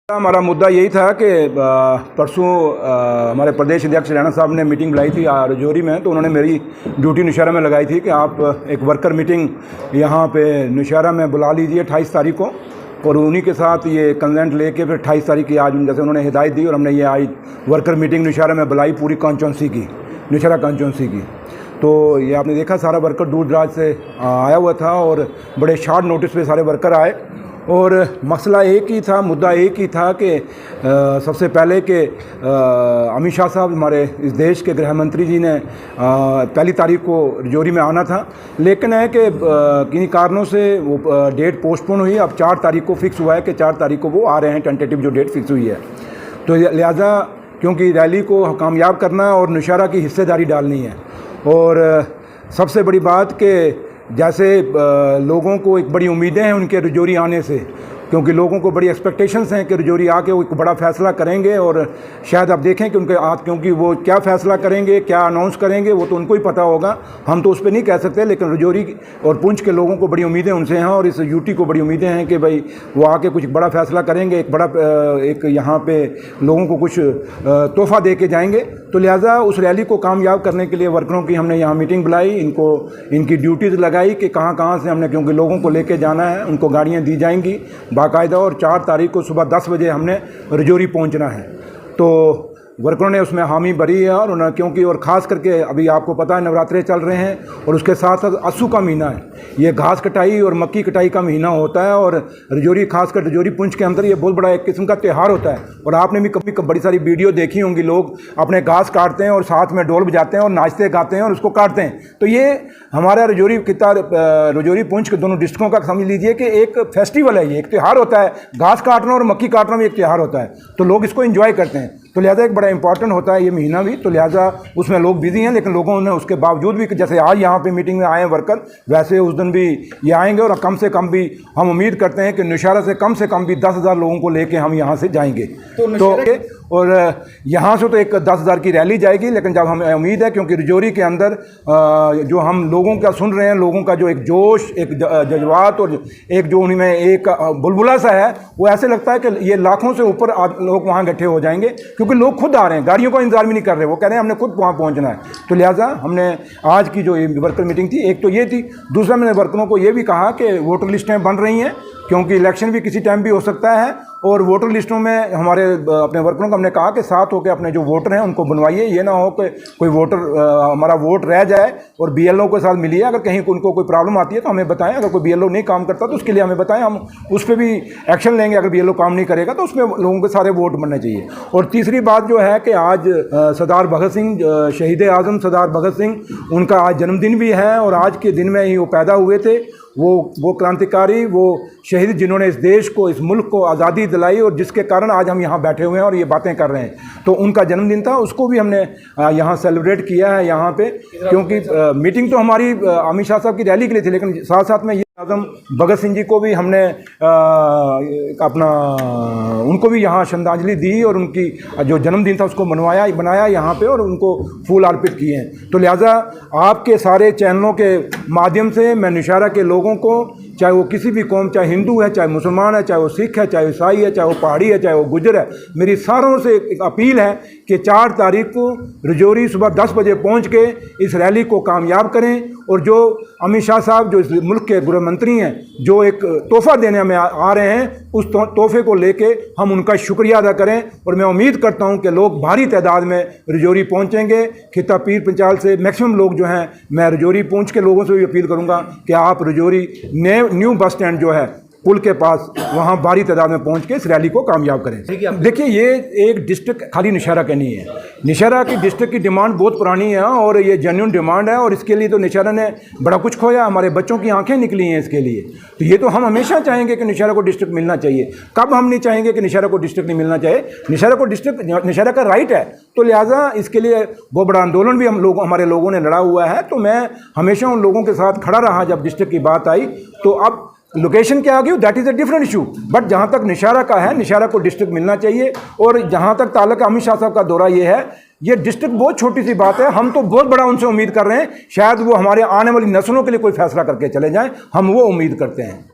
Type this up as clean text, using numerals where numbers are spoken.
हमारा मुद्दा यही था कि परसों हमारे प्रदेश अध्यक्ष राणा साहब ने मीटिंग बुलाई थी राजौरी में, तो उन्होंने मेरी ड्यूटी नौशहरा में लगाई थी कि आप एक वर्कर मीटिंग यहाँ पे नौशहरा में बुला लीजिए 28 तारीख को, और उन्हीं के साथ ये कंसेंट लेके फिर 28 तारीख की आज जैसे उन्होंने हिदायत दी और हमने ये आज वर्कर मीटिंग नौशहरा में बुलाई पूरी कॉन्स्टिट्यूंसी की, नौशहरा कॉन्स्टिट्यूंसी की। तो ये आपने देखा सारा वर्कर दूर दराज से आया हुआ था और बड़े शॉर्ट नोटिस पे सारे वर्कर आए, और मसला एक ही था, मुद्दा एक ही था कि सबसे पहले कि अमित शाह साहब हमारे इस देश के गृह मंत्री जी ने पहली तारीख को राजौरी में आना था, लेकिन है कि किन्हीं कारणों से वो डेट पोस्टपोन हुई। अब 4 तारीख को फिक्स हुआ है कि 4 तारीख को वो आ रहे हैं, टेंटेटिव जो डेट फिक्स हुई है। तो लिहाजा क्योंकि रैली को कामयाब करना है और नौशहरा की हिस्सेदारी डालनी है, और सबसे बड़ी बात कि जैसे लोगों को एक बड़ी उम्मीदें हैं उनके राजौरी आने से, क्योंकि लोगों को बड़ी एक्सपेक्टेशंस हैं कि राजौरी आके वो एक बड़ा फ़ैसला करेंगे, और शायद आप देखें कि उनके आज क्योंकि वो क्या फ़ैसला करेंगे, क्या अनाउंस करेंगे, वो तो उनको ही पता होगा, हम तो उस पर नहीं कह सकते। लेकिन राजौरी और पुंछ के लोगों को बड़ी उम्मीदें उनसे हैं, और इस यूटी को बड़ी उम्मीदें हैं कि भाई वो आके कुछ बड़ा फ़ैसला करेंगे, एक बड़ा एक यहाँ पे लोगों को कुछ तोहफ़ा दे के जाएंगे। तो लिहाजा उस रैली को कामयाब करने के लिए वर्करों की हमने यहाँ मीटिंग बुलाई, इनको इनकी ड्यूटीज़ लगाई कि कहाँ से हमने, क्योंकि लोगों को लेके जाना है, उनको गाड़ियाँ दी जाएंगी बाकायदा, और 4 तारीख को सुबह 10 बजे हमने राजौरी पहुंचना है। तो वर्करों ने उसमें हामी भरी है, और उन्होंने क्योंकि और ख़ास करके अभी आपको पता है नवरात्रे चल रहे हैं, और उसके साथ साथ अस्सू का महीना है, ये घास कटाई और मक्की कटाई का महीना होता है, और राजौरी खासकर राजौरी पुंछ के अंदर ये बहुत बड़ा एक किस्म का त्यौहार होता है। और आपने भी कभी बड़ी सारी वीडियो देखी होंगी, लोग अपने घास काटते हैं और साथ में ढोल बजाते हैं और नाचते गाते हैं और उसको काटते हैं। तो ये हमारा राजौरी राजौरी पुंछ के दोनों डिस्ट्रिक्टों का समझ लीजिए कि एक फेस्टिवल है, ये एक त्यौहार होता है। घास काटना और मक्की काटना भी एक त्यौहार होता है, तो लोग इसको एंजॉय करते हैं। तो लिहाजा एक बड़ा इंपॉर्टेंट होता है ये महीना भी, तो लिहाजा उसमें लोग बिजी हैं, लेकिन लोगों ने उसके बावजूद भी, जैसे आज यहाँ पे मीटिंग में आए हैं वर्कर, वैसे उस दिन भी ये आएंगे, और कम से कम भी हम उम्मीद करते हैं कि नौशहरा से कम भी 10,000 लोगों को लेके हम यहाँ से जाएंगे। तो और यहाँ से तो एक 10,000 की रैली जाएगी, लेकिन जब हमें उम्मीद है, क्योंकि राजौरी के अंदर जो हम लोगों का सुन रहे हैं, लोगों का जो एक जोश, एक जज्बात, और एक जो उनमें एक बुलबुला सा है, वो ऐसे लगता है कि ये लाखों से ऊपर लोग वहाँ इकट्ठे हो जाएंगे, क्योंकि लोग खुद आ रहे हैं, गाड़ियों का इंतजार भी नहीं कर रहे, वो कह रहे हैं हमने खुद वहाँ पहुँचना है। तो लिहाजा हमने आज की जो वर्कर मीटिंग थी, एक तो ये थी, दूसरा मैंने वर्करों को ये भी कहा कि वोटर लिस्टें बन रही हैं, क्योंकि इलेक्शन भी किसी टाइम भी हो सकता है, और वोटर लिस्टों में हमारे अपने वर्करों को हमने कहा कि साथ होकर अपने जो वोटर हैं उनको बनवाइए। ये ना हो कि कोई वोटर हमारा वोट रह जाए और बीएलओ के साथ मिलिए, अगर कहीं उनको कोई प्रॉब्लम आती है तो हमें बताएं, अगर कोई बीएलओ नहीं काम करता तो उसके लिए हमें बताएं, हम उस पर भी एक्शन लेंगे। अगर बीएलओ काम नहीं करेगा तो उसमें लोगों के सारे वोट बनने चाहिए। और तीसरी बात जो है कि आज सरदार भगत सिंह, शहीद आज़म सरदार भगत सिंह, उनका आज जन्मदिन भी है, और आज के दिन में ही वो पैदा हुए थे। वो क्रांतिकारी, वो शहीद जिन्होंने इस देश को, इस मुल्क को आज़ादी दिलाई, और जिसके कारण आज हम यहाँ बैठे हुए हैं और ये बातें कर रहे हैं। तो उनका जन्मदिन था, उसको भी हमने यहाँ सेलिब्रेट किया है यहाँ पे, क्योंकि मीटिंग तो हमारी अमित शाह साहब की रैली के लिए थी, लेकिन साथ साथ में आज़म भगत सिंह जी को भी हमने उनको भी यहाँ श्रद्धांजलि दी, और उनकी जो जन्मदिन था उसको बनाया यहाँ पे, और उनको फूल अर्पित किए हैं। तो लिहाजा आपके सारे चैनलों के माध्यम से मैं नौशहरा के लोगों को, चाहे वो किसी भी कौम, चाहे हिंदू है, चाहे मुसलमान है, चाहे वो सिख है, चाहे ईसाई है, चाहे वो पहाड़ी है, चाहे वो गुजर है, मेरी सारों से एक अपील है कि 4 तारीख को राजौरी सुबह 10 बजे पहुँच के इस रैली को कामयाब करें। और जो अमित शाह साहब जो इस मुल्क के गृह मंत्री हैं, जो एक तोहफ़ा देने में आ रहे हैं, उस तोहफे को लेके हम उनका शुक्रिया अदा करें। और मैं उम्मीद करता हूं कि लोग भारी तादाद में राजौरी पहुंचेंगे। खिता पीर पंचाल से मैक्सिमम लोग जो हैं, मैं राजौरी पहुंच के लोगों से भी अपील करूंगा कि आप राजौरी न्यू बस स्टैंड जो है पुल के पास, वहाँ भारी तादाद में पहुँच के इस रैली को कामयाब करें। देखिए, ये एक डिस्ट्रिक्ट खाली नौशहरा का नहीं है, नौशहरा की डिस्ट्रिक्ट की डिमांड बहुत पुरानी है, और ये जेन्युइन डिमांड है, और इसके लिए तो नौशहरा ने बड़ा कुछ खोया, हमारे बच्चों की आंखें निकली हैं इसके लिए। तो ये तो हम हमेशा चाहेंगे कि नौशहरा को डिस्ट्रिक्ट मिलना चाहिए। कब हम नहीं चाहेंगे कि नौशहरा को डिस्ट्रिक्ट नहीं मिलना चाहिए? नौशहरा को डिस्ट्रिक्ट नौशहरा का राइट है, तो लिहाजा इसके लिए बहुत बड़ा आंदोलन भी हमारे लोगों ने लड़ा हुआ है। तो मैं हमेशा उन लोगों के साथ खड़ा रहा जब डिस्ट्रिक्ट की बात आई। तो अब लोकेशन क्या आ गई, that is a different issue, but जहाँ तक नौशहरा का है, नौशहरा को डिस्ट्रिक्ट मिलना चाहिए। और जहाँ तक ताल्लुक अमित शाह साहब का दौरा ये है, ये डिस्ट्रिक्ट बहुत छोटी सी बात है, हम तो बहुत बड़ा उनसे उम्मीद कर रहे हैं। शायद वो हमारे आने वाली नस्लों के लिए कोई फैसला करके चले जाएं, हम वो उम्मीद करते हैं।